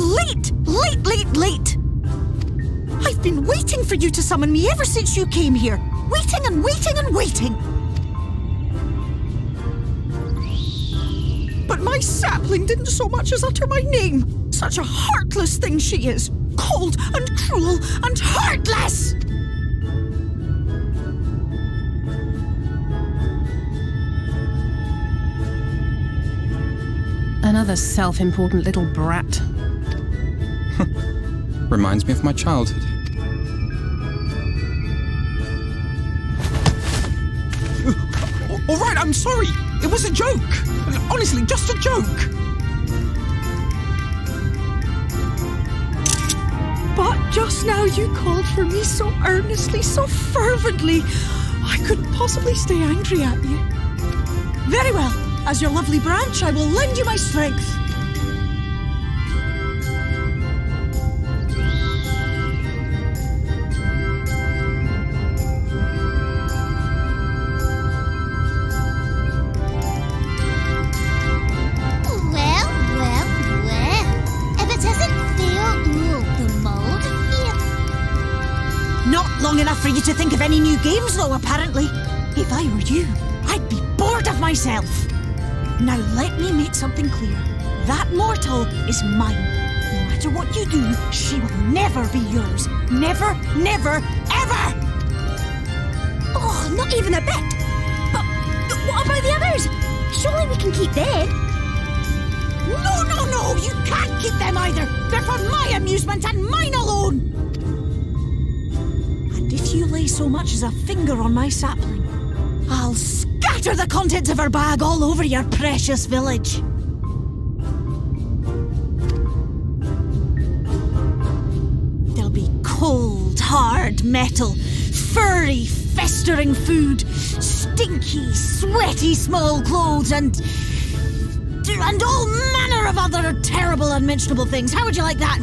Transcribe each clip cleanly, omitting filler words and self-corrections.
late! Late! I've been waiting for you to summon me ever since you came here. Waiting and waiting and waiting. But my sapling didn't so much as utter my name. Such a heartless thing she is. Cold and cruel and heartless! Another self-important little brat. Reminds me of my childhood. All right, I'm sorry. It was a joke. Honestly, just a joke. But just now you called for me so earnestly, so fervently. I couldn't possibly stay angry at you. Very well. As your lovely branch, I will lend you my strength. Long enough for you to think of any new games, though, apparently. If I were you, I'd be bored of myself. Now let me make something clear. That mortal is mine. No matter what you do, she will never be yours. Never, never, ever! Oh, not even a bit. But what about the others? Surely we can keep them. No, you can't keep them either. They're for my amusement and mine alone. If you lay so much as a finger on my sapling, I'll scatter the contents of her bag all over your precious village. There'll be cold, hard metal, furry, festering food, stinky, sweaty small clothes, and all manner of other terrible, unmentionable things. How would you like that,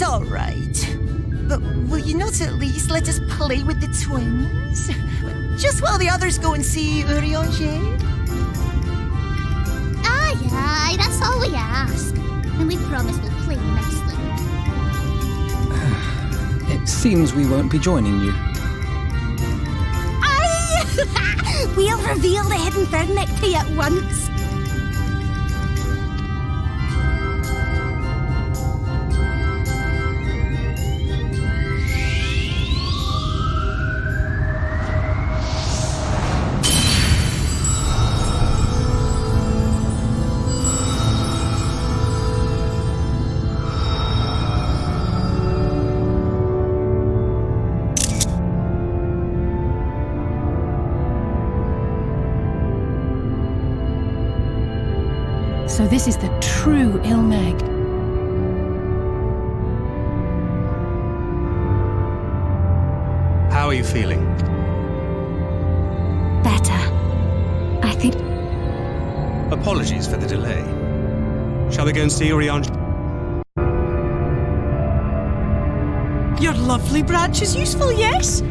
All right. But will you not at least let us play with the twins? Just while the others go and see Urianger? Aye, that's all we ask. And we promise we'll play nicely. It seems we won't be joining you. Aye! We'll reveal the hidden furniture to you at once. So this is the true Ilmeg. How are you feeling? Better, I think. Apologies for the delay. Shall we go and see Urianger? Your lovely branch is useful, yes?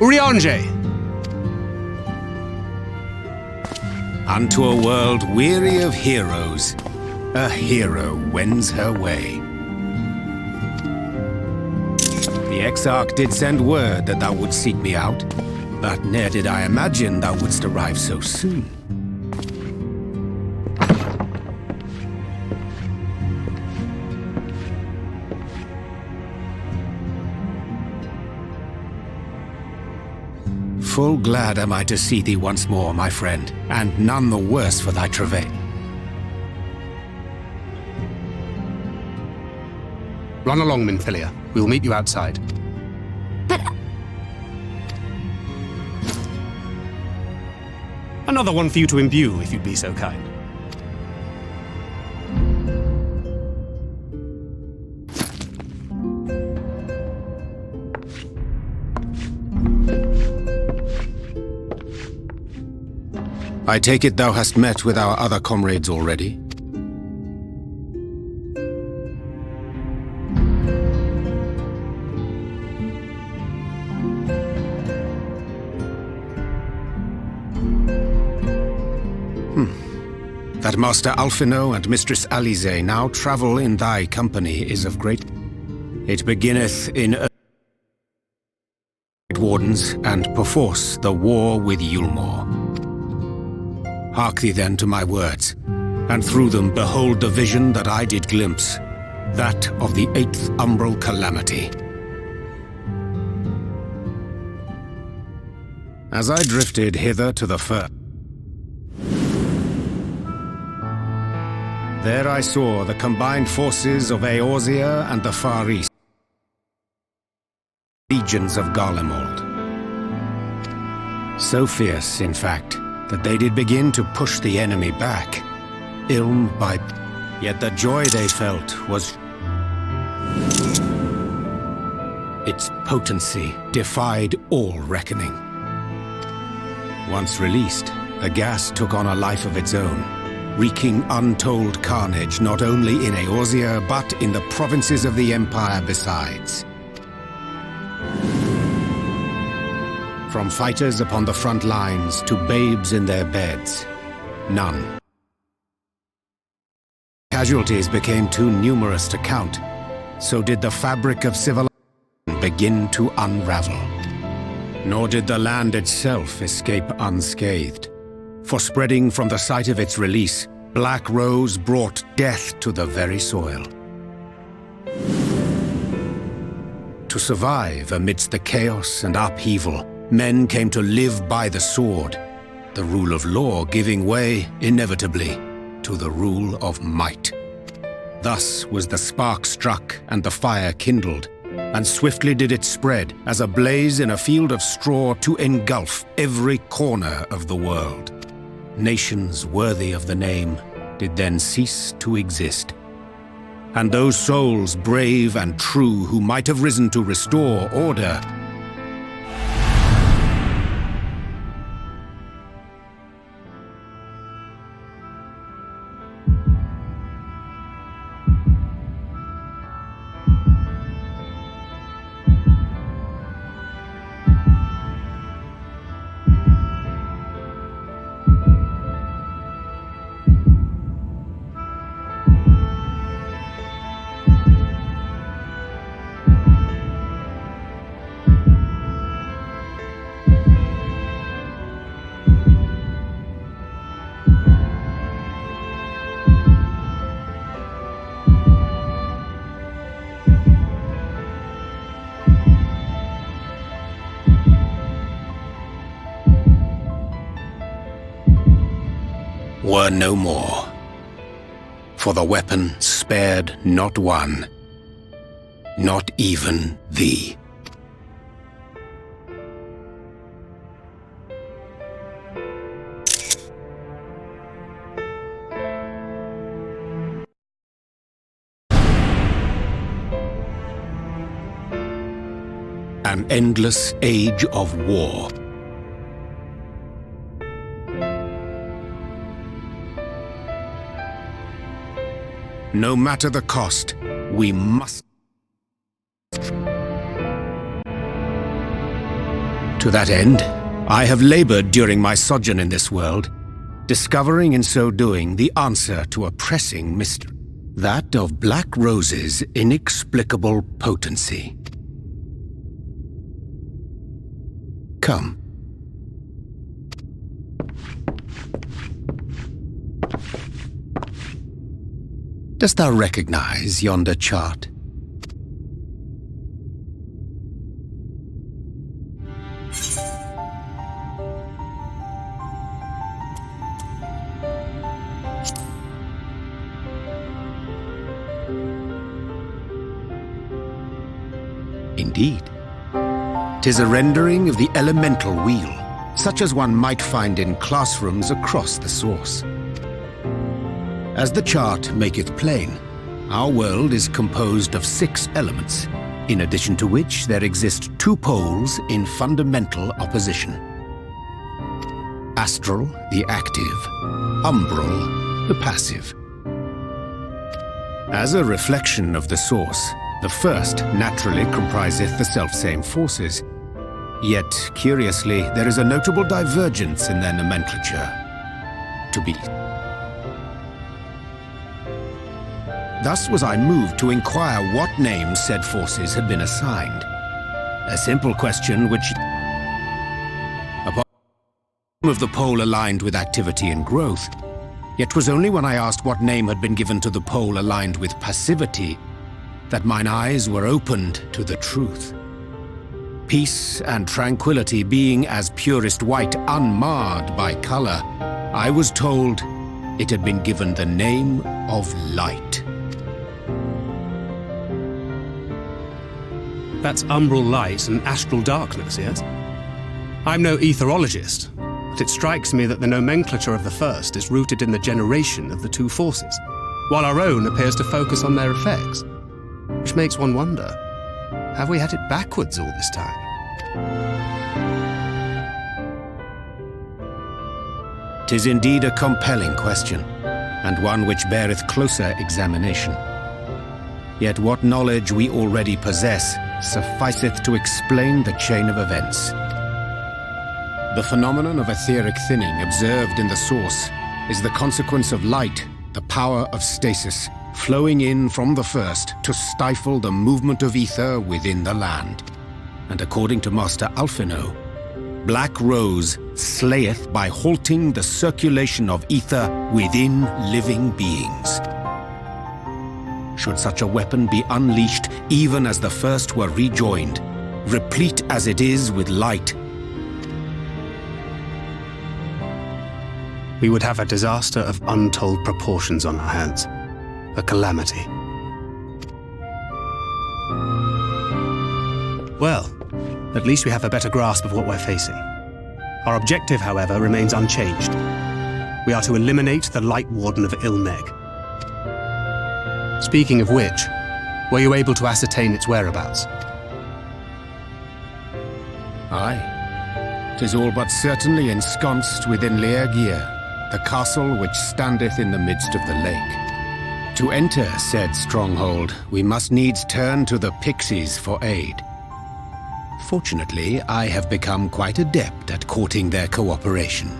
Urianger! Unto a world weary of heroes, a hero wends her way. The Exarch did send word that thou wouldst seek me out, but ne'er did I imagine thou wouldst arrive so soon. Full glad am I to see thee once more, my friend, and none the worse for thy travail. Run along, Minfilia. We'll meet you outside. But Another one for you to imbue, if you'd be so kind. I take it thou hast met with our other comrades already? That Master Alphino and Mistress Alize now travel in thy company is of great... It beginneth in Wardens, and perforce the war with Yulmore. Hark thee then to my words, and through them behold the vision that I did glimpse, that of the 8th umbral calamity. As I drifted hither to the first, there I saw the combined forces of Eorzea and the Far East, legions of Garlemald. So fierce, in fact, that they did begin to push the enemy back, ilm by... Yet the joy they felt was... Its potency defied all reckoning. Once released, the gas took on a life of its own, wreaking untold carnage not only in Eorzea, but in the provinces of the Empire besides. From fighters upon the front lines to babes in their beds, none. Casualties became too numerous to count, so did the fabric of civilization begin to unravel. Nor did the land itself escape unscathed. For spreading from the site of its release, Black Rose brought death to the very soil. To survive amidst the chaos and upheaval, men came to live by the sword, the rule of law giving way, inevitably, to the rule of might. Thus was the spark struck and the fire kindled, and swiftly did it spread as a blaze in a field of straw to engulf every corner of the world. Nations worthy of the name did then cease to exist. And those souls brave and true who might have risen to restore order were no more. For the weapon spared not one, not even thee. An endless age of war. No matter the cost, we must. To that end, I have labored during my sojourn in this world, discovering in so doing the answer to a pressing mystery. That of Black Rose's inexplicable potency. Come. Dost thou recognize yonder chart? Indeed. 'Tis a rendering of the elemental wheel, such as one might find in classrooms across the source. As the chart maketh plain, our world is composed of 6 elements, in addition to which there exist 2 poles in fundamental opposition. Astral, the active; umbral, the passive. As a reflection of the source, the first naturally compriseth the selfsame forces. Yet, curiously, there is a notable divergence in their nomenclature. To be. Thus was I moved to inquire what names said forces had been assigned. A simple question which, upon of the pole aligned with activity and growth, yet 'twas only when I asked what name had been given to the pole aligned with passivity that mine eyes were opened to the truth. Peace and tranquility being as purest white, unmarred by color, I was told it had been given the name of light. That's umbral light and astral darkness, yes? I'm no etherologist, but it strikes me that the nomenclature of the first is rooted in the generation of the 2 forces, while our own appears to focus on their effects. Which makes one wonder, have we had it backwards all this time? 'Tis indeed a compelling question, and one which beareth closer examination. Yet what knowledge we already possess sufficeth to explain the chain of events. The phenomenon of etheric thinning observed in the source is the consequence of light, the power of stasis, flowing in from the first to stifle the movement of ether within the land. And according to Master Alphino, Black Rose slayeth by halting the circulation of ether within living beings. Should such a weapon be unleashed even as the first were rejoined, replete as it is with light, We would have a disaster of untold proportions on our hands. A calamity. Well, at least we have a better grasp of what we're facing. Our objective, however, remains unchanged. We are to eliminate the Light Warden of Ilmeg. Speaking of which, were you able to ascertain its whereabouts? Aye. 'Tis all but certainly ensconced within Leargear, the castle which standeth in the midst of the lake. To enter said stronghold, we must needs turn to the pixies for aid. Fortunately, I have become quite adept at courting their cooperation.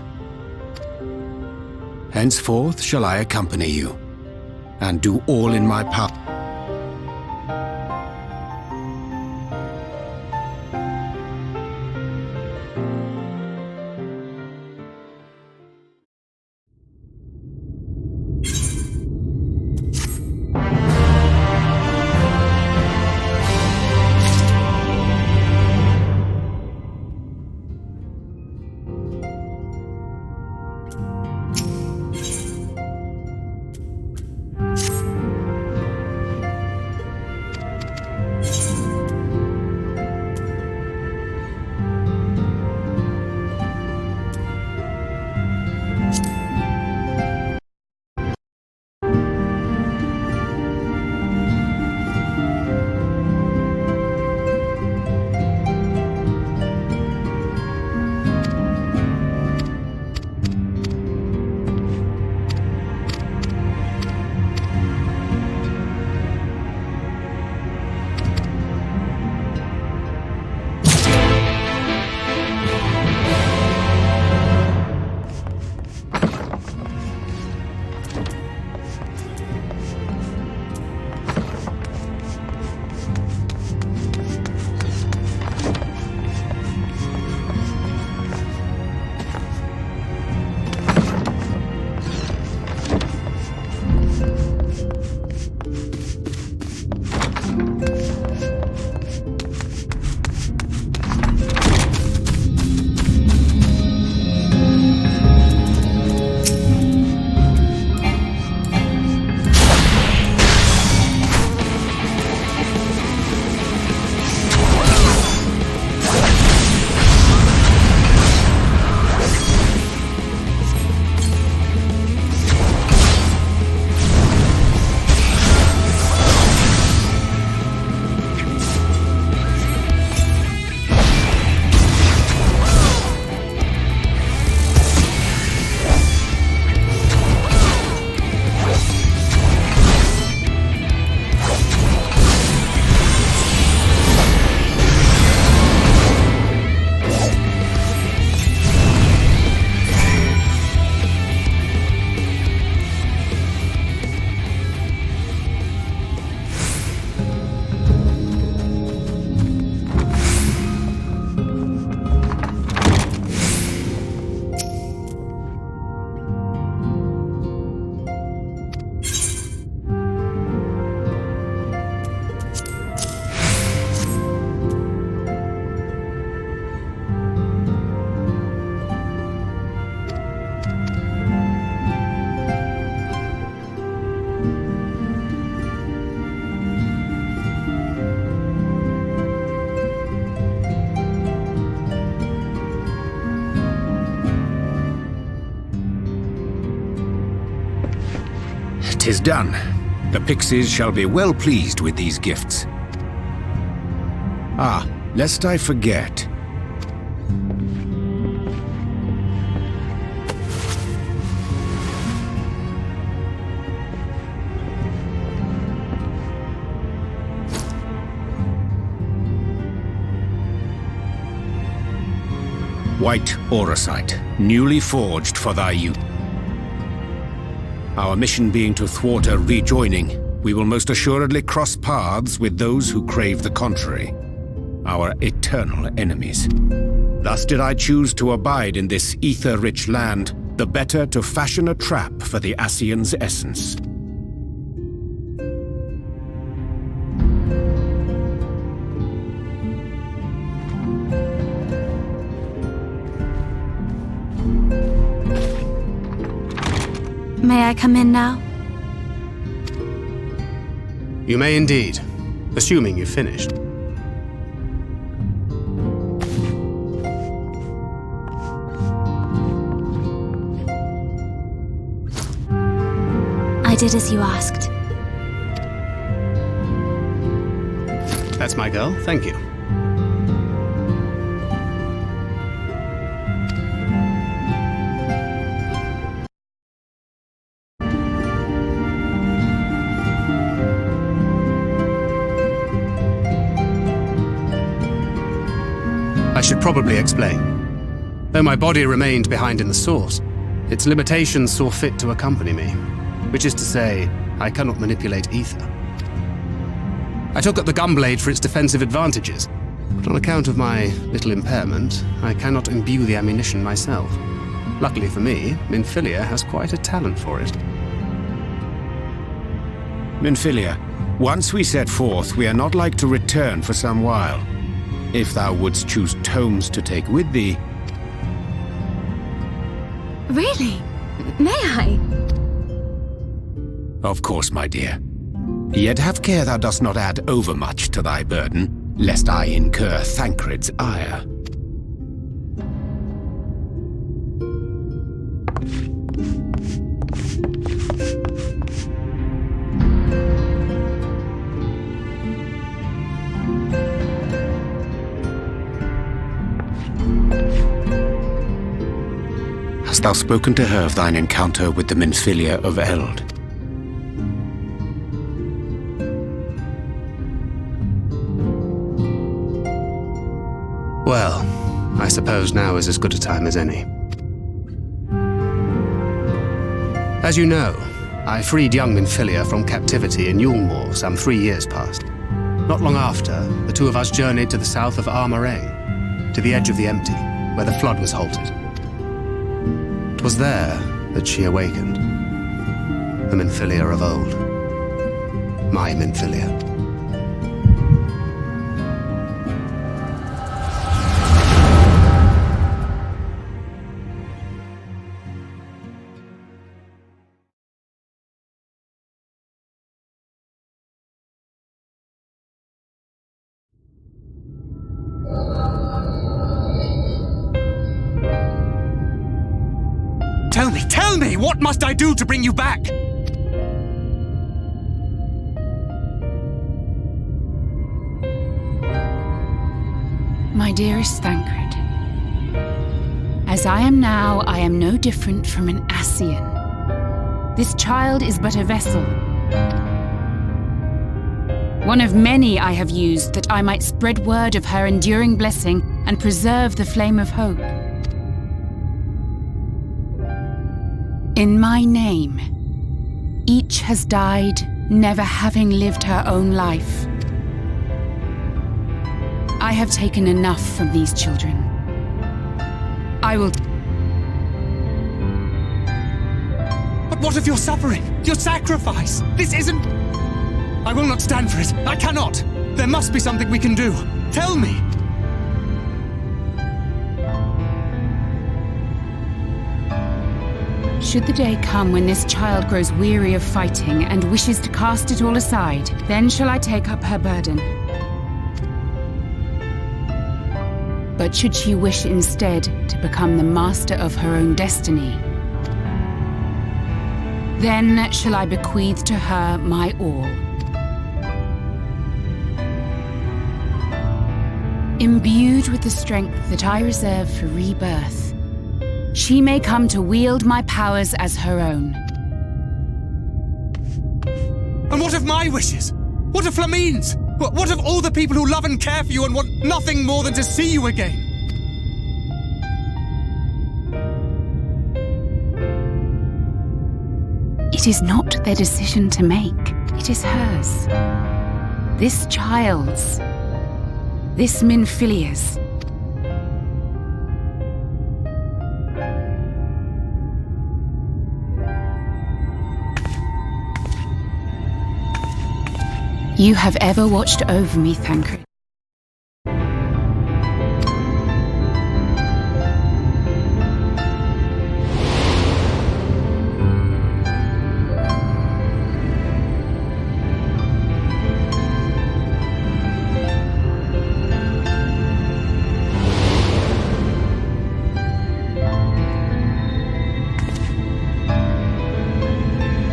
Henceforth shall I accompany you, and do all in my power. 'Tis done. The pixies shall be well pleased with these gifts. Ah, lest I forget. White Auracite, newly forged for thy use. Our mission being to thwart a rejoining, we will most assuredly cross paths with those who crave the contrary, our eternal enemies. Thus did I choose to abide in this ether-rich land, the better to fashion a trap for the Ascian's essence. May I come in now? You may indeed, assuming you've finished. I did as you asked. That's my girl, thank you. I should probably explain. Though my body remained behind in the source, its limitations saw fit to accompany me, which is to say, I cannot manipulate ether. I took up the gunblade for its defensive advantages, but on account of my little impairment, I cannot imbue the ammunition myself. Luckily for me, Minfilia has quite a talent for it. Minfilia, once we set forth, we are not like to return for some while. If thou wouldst choose tomes to take with thee. Really? May I? Of course, my dear. Yet have care thou dost not add overmuch to thy burden, lest I incur Thancred's ire. Hast thou spoken to her of thine encounter with the Minfilia of Eld? Well, I suppose now is as good a time as any. As you know, I freed young Minfilia from captivity in Yulmore some 3 years past. Not long after, the two of us journeyed to the south of Armorane, to the edge of the Empty, where the flood was halted. It was there that she awakened. The Minfilia of old. My Minfilia. Tell me, what must I do to bring you back? My dearest Thancred, as I am now, I am no different from an Ascian. This child is but a vessel. One of many I have used that I might spread word of her enduring blessing and preserve the flame of hope. In my name, each has died, never having lived her own life. I have taken enough from these children. I will... But what of your suffering? Your sacrifice? This isn't... I will not stand for it. I cannot. There must be something we can do. Tell me. Should the day come when this child grows weary of fighting and wishes to cast it all aside, then shall I take up her burden. But should she wish instead to become the master of her own destiny, Then shall I bequeath to her my all. Imbued with the strength that I reserve for rebirth, she may come to wield my powers as her own. And what of my wishes? What of Flamine's? What of all the people who love and care for you and want nothing more than to see you again? It is not their decision to make. It is hers. This child's. This Minfilia's. You have ever watched over me, Thancred.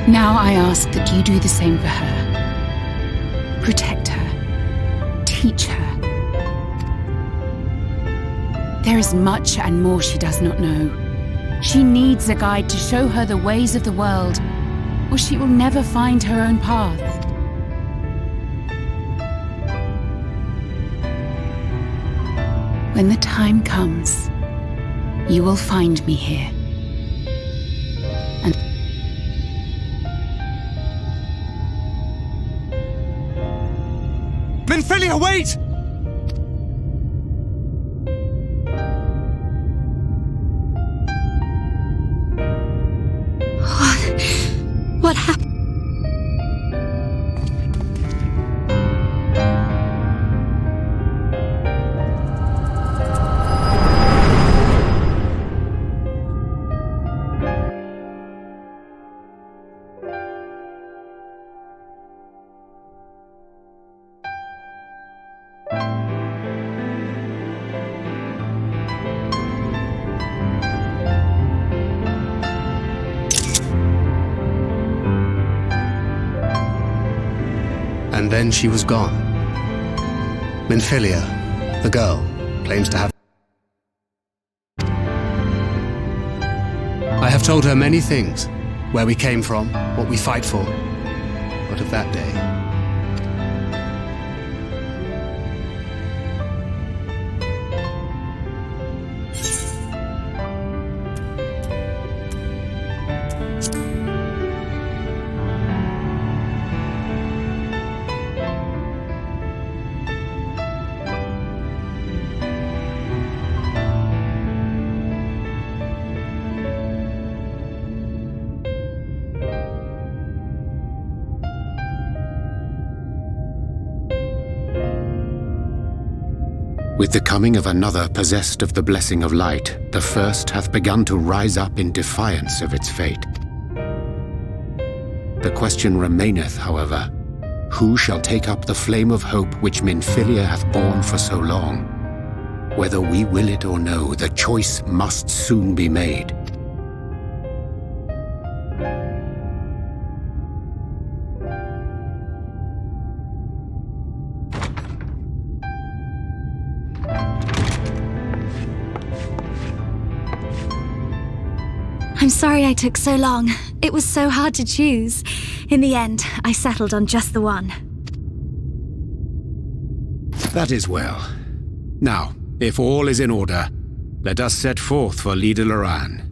Now I ask that you do the same for her. Protect her. Teach her. There is much and more she does not know. She needs a guide to show her the ways of the world, or she will never find her own path. When the time comes, you will find me here. Minfilia, wait! What happened? And then she was gone. Minfilia, the girl, claims to have... I have told her many things. Where we came from, what we fight for. But of that day... With the coming of another possessed of the blessing of light, the first hath begun to rise up in defiance of its fate. The question remaineth, however, who shall take up the flame of hope which Minfilia hath borne for so long? Whether we will it or no, the choice must soon be made. I'm sorry I took so long. It was so hard to choose. In the end, I settled on just the one. That is well. Now, if all is in order, let us set forth for Lida Loran.